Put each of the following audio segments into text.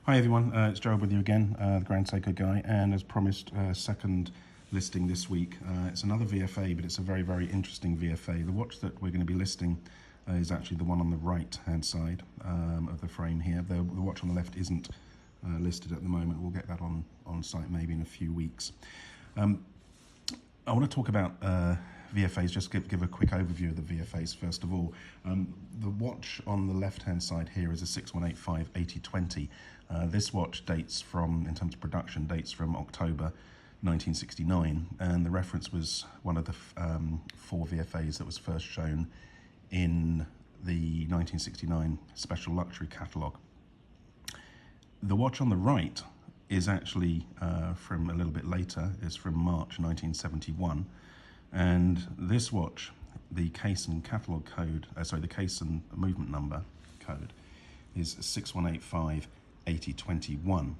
Hi everyone, it's Gerald with you again, the Grand Seiko guy, and as promised, second listing this week. It's another VFA, but it's a very, very interesting VFA. The watch that we're going to be listing is actually the one on the right-hand side of the frame here. The watch on the left isn't listed at the moment. We'll get that on site maybe in a few weeks. I want to talk about VFAs, just give a quick overview of the VFAs first of all. The watch on the left-hand side here is a 6185-8020. This watch dates from, in terms of production, dates from October 1969, and the reference was one of the four VFAs that was first shown in the 1969 Special Luxury catalogue. The watch on the right is actually from a little bit later, is from March 1971, and this watch, the case and catalogue code, the case and movement number code is 6185-8021,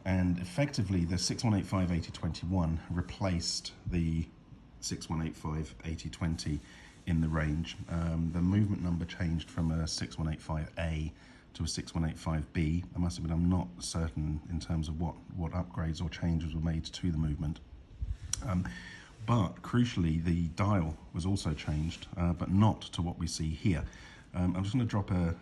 and effectively the 6185-8021 replaced the 6185-8020 in the range. The movement number changed from a 6185A to a 6185B. I must admit I'm not certain in terms of what upgrades or changes were made to the movement. But crucially, the dial was also changed, but not to what we see here. I'm just going to drop a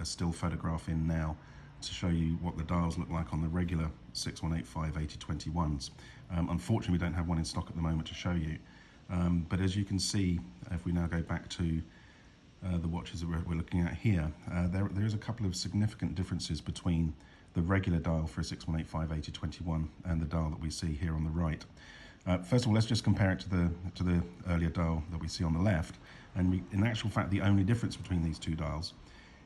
still photograph in now to show you what the dials look like on the regular 6185-8021s. Unfortunately, we don't have one in stock at the moment to show you. But as you can see, if we now go back to the watches that we're looking at here, there is a couple of significant differences between the regular dial for a 6185-8021 and the dial that we see here on the right. First of all, let's just compare it to the earlier dial that we see on the left. And in actual fact, the only difference between these two dials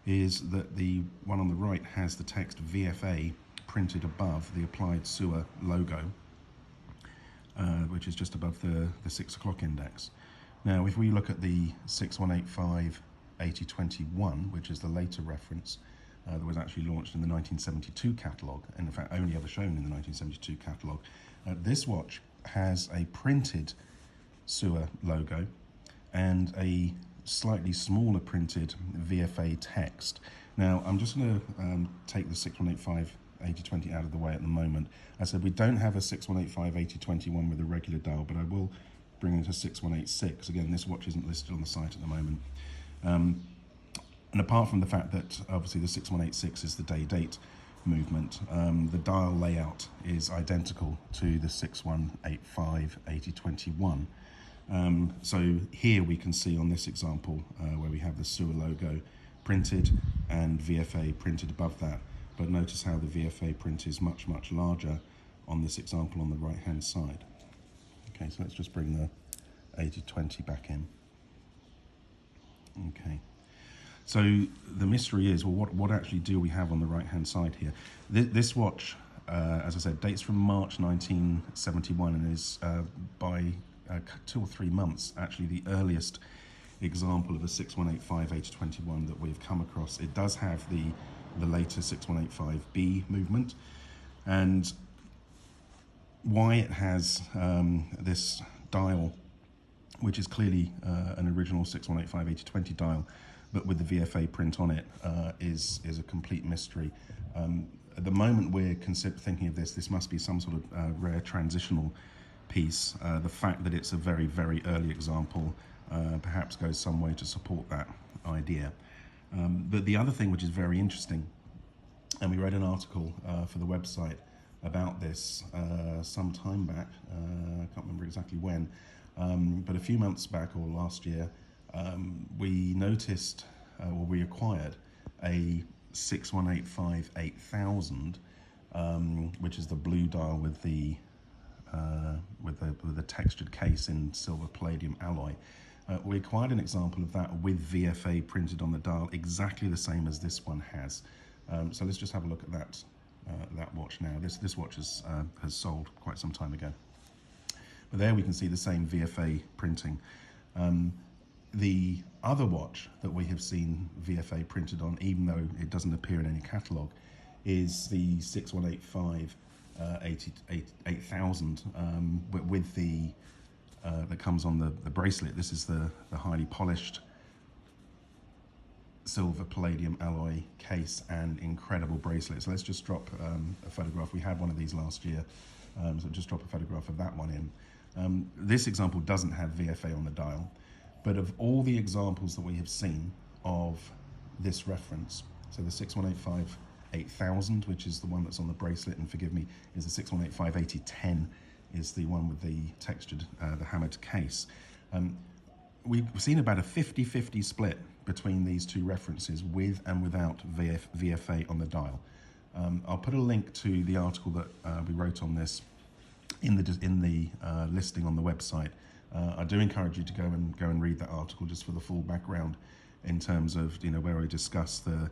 is that the one on the right has the text VFA printed above the applied sewer logo, which is just above the 6 o'clock index. Now, if we look at the 6185-8021, which is the later reference that was actually launched in the 1972 catalogue, and in fact only ever shown in the 1972 catalogue, this watch has a printed sewer logo and a slightly smaller printed VFA text. Now, I'm just going to take the 6185-8020 out of the way at the moment. I said we don't have a 6185-8021 with a regular dial, but I will bring it to 6186. Again, this watch isn't listed on the site at the moment. And apart from the fact that obviously the 6186 is the day-date movement, the dial layout is identical to the 6185-8021. So here we can see on this example where we have the sewer logo printed and VFA printed above that, but notice how the VFA print is much, much larger on this example on the right hand side. Okay, so let's just bring the 8020 back in. Okay. So the mystery is, well, what actually do we have on the right-hand side here? This watch, as I said, dates from March 1971 and is by 2 or 3 months actually the earliest example of a 6185-8021 that we've come across. It does have the later 6185B movement, and why it has this dial, which is clearly an original 6185-8020 dial, but with the VFA print on it, is a complete mystery. At the moment we're thinking of this must be some sort of rare transitional piece. The fact that it's a very, very early example perhaps goes some way to support that idea. But the other thing which is very interesting, and we read an article for the website about this some time back, I can't remember exactly when, but a few months back or last year, we noticed, or we acquired a 6185-8000, which is the blue dial with the textured case in silver palladium alloy. We acquired an example of that with VFA printed on the dial, exactly the same as this one has. So let's just have a look at that watch now. This watch has sold quite some time ago. But there we can see the same VFA printing. The other watch that we have seen VFA printed on, even though it doesn't appear in any catalogue, is the 6185-8000 with the that comes on the bracelet. This is the highly polished silver palladium alloy case and incredible bracelet. So let's just drop a photograph. We had one of these last year, so just drop a photograph of that one in. This example doesn't have VFA on the dial, but of all the examples that we have seen of this reference, so the 6185-8000, which is the one that's on the bracelet, and forgive me, is the 6185-8010 is the one with the textured, the hammered case. We've seen about a 50-50 split between these two references with and without VFA on the dial. I'll put a link to the article that we wrote on this in the listing on the website. I do encourage you to go and read that article just for the full background in terms of, you know, where we discuss the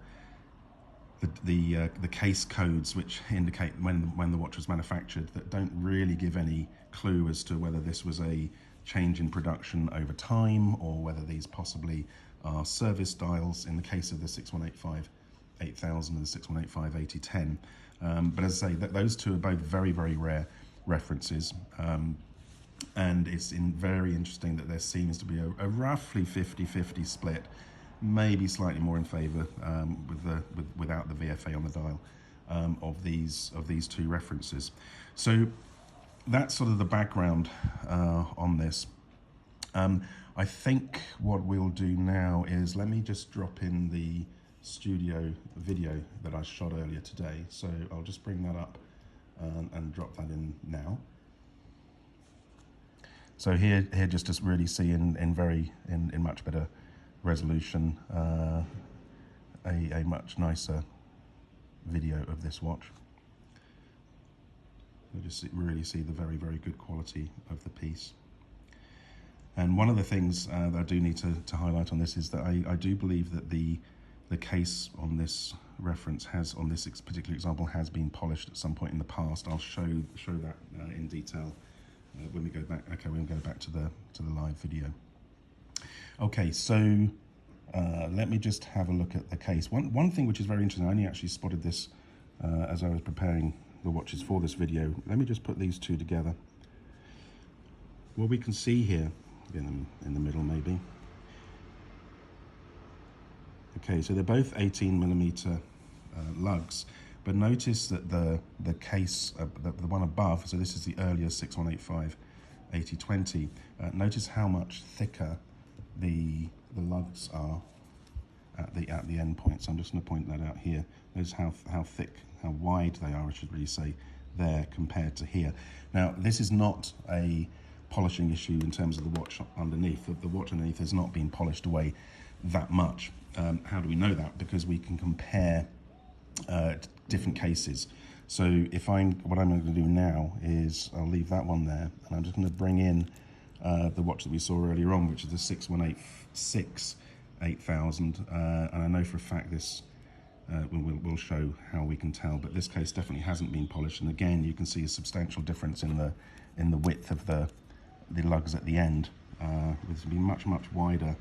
case codes which indicate when the watch was manufactured, that don't really give any clue as to whether this was a change in production over time or whether these possibly are service dials in the case of the 6185-8000 and the 6185-8010. But as I say, those two are both very, very rare references. And it's very interesting that there seems to be a roughly 50-50 split, maybe slightly more in favour without the VFA on the dial of these two references. So that's sort of the background on this. I think what we'll do now is, let me just drop in the studio video that I shot earlier today. So I'll just bring that up and drop that in now. So here just to really see in much better resolution a much nicer video of this watch. You just really see the very, very good quality of the piece. And one of the things that I do need to highlight on this is that I do believe that the case on this reference on this particular example has been polished at some point in the past. I'll show that in detail when we go back. Okay, we'll go back to the live video. Okay, so let me just have a look at the case. One thing which is very interesting, I only actually spotted this as I was preparing the watches for this video. Let me just put these two together. What we can see here, in the middle maybe. Okay, so they're both 18mm lugs, but notice that the case, the one above, so this is the earlier 6185-8020, notice how much thicker the lugs are at the end point. So I'm just going to point that out here. Notice how thick, how wide they are, I should really say, there compared to here. Now, this is not a polishing issue in terms of the watch underneath. The watch underneath has not been polished away that much. How do we know that? Because we can compare different cases. So what I'm going to do now is I'll leave that one there, and I'm just going to bring in the watch that we saw earlier on, which is the 6186-8000, and I know for a fact this will show how we can tell, but this case definitely hasn't been polished, and again you can see a substantial difference in the width of the lugs at the end. It's been much wider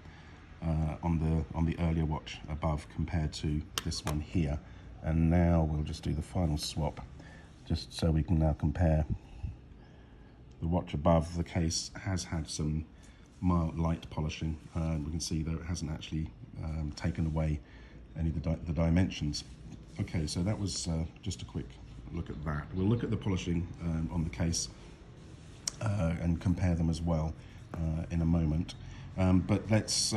on the earlier watch above compared to this one here. And now we'll just do the final swap, just so we can now compare. The watch above the case has had some mild light polishing. We can see that it hasn't actually taken away any of the dimensions. Okay, so that was just a quick look at that. We'll look at the polishing on the case and compare them as well in a moment. But let's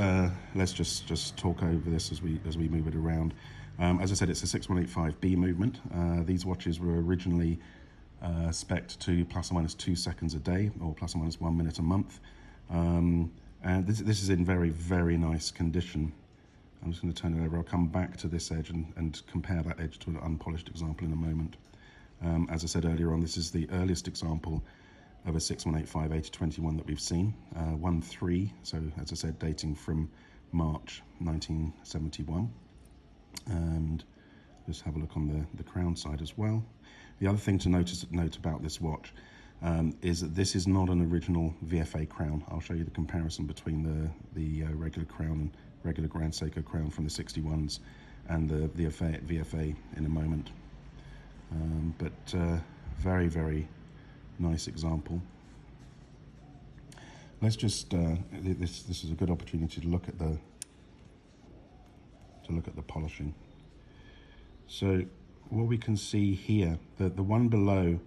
just talk over this as we move it around. As I said, it's a 6185B movement. These watches were originally spec'd to plus or minus 2 seconds a day, or plus or minus 1 minute a month. And this is in very, very nice condition. I'm just going to turn it over. I'll come back to this edge and compare that edge to an unpolished example in a moment. As I said earlier on, this is the earliest example of a 6185-8021 that we've seen, 1.3, so as I said, dating from March 1971. And just have a look on the crown side as well. The other thing to note about this watch is that this is not an original VFA crown. I'll show you the comparison between the regular crown and regular Grand Seiko crown from the 61s and the VFA in a moment. But very, very nice example. Let's just this is a good opportunity to look at to look at the polishing. So what we can see here, the one below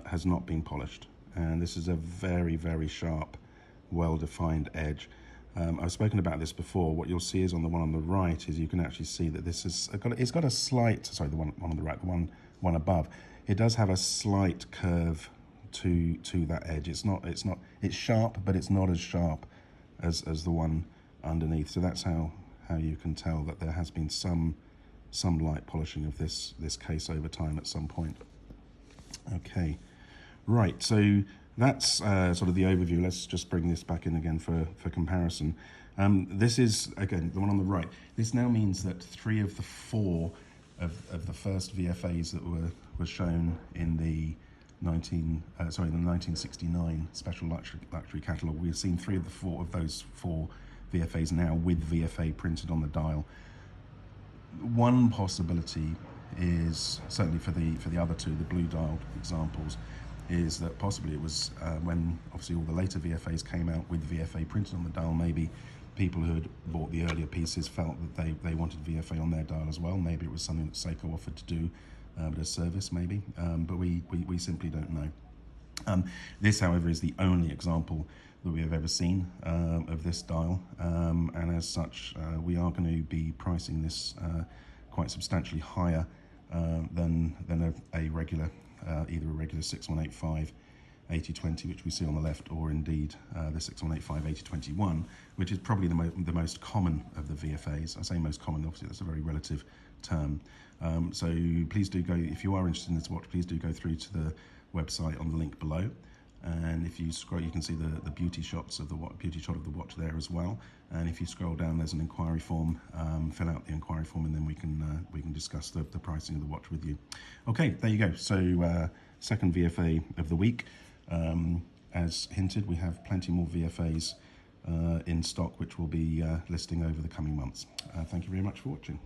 has not been polished, and this is a very, very sharp, well-defined edge. I've spoken about this before. What you'll see is on the one on the right is you can actually see that this is it's got a slight, sorry, the one on the right, the one above, it does have a slight curve to that edge. It's sharp, but it's not as sharp as the one underneath. So that's how you can tell that there has been some light polishing of this case over time at some point. Okay, right, so that's sort of the overview. Let's just bring this back in again for comparison. This is, again, the one on the right. This now means that 3 of the 4 of the first VFAs that were shown in the 1969 special luxury catalogue, we've seen 3 of the 4 of those 4 VFAs now with VFA printed on the dial. One possibility is, certainly for the other 2, the blue dial examples, is that possibly it was when obviously all the later VFAs came out with VFA printed on the dial, maybe people who had bought the earlier pieces felt that they wanted VFA on their dial as well. Maybe it was something that Seiko offered to do a service, maybe, but we simply don't know. This, however, is the only example that we have ever seen of this dial, and as such, we are going to be pricing this quite substantially higher than a regular, either a regular 6185 8020, which we see on the left, or indeed the 6185 8021, which is probably the most common of the VFAs. I say most common, obviously that's a very relative term. So please do go, if you are interested in this watch, please do go through to the website on the link below. And if you scroll, you can see the beauty shots of the beauty shot of the watch there as well. And if you scroll down, there's an inquiry form. Fill out the inquiry form, and then we can discuss the pricing of the watch with you. Okay, there you go. So second VFA of the week. As hinted, we have plenty more VFAs in stock, which we'll be listing over the coming months. Thank you very much for watching.